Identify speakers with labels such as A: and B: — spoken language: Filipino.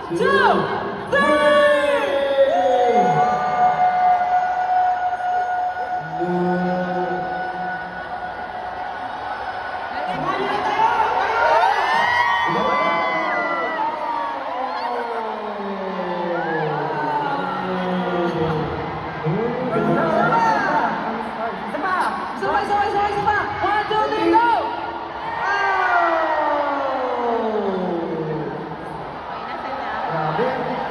A: two, three! Isa pa! 1, 2, 3, go!
B: Okay na sila.
C: Grabe.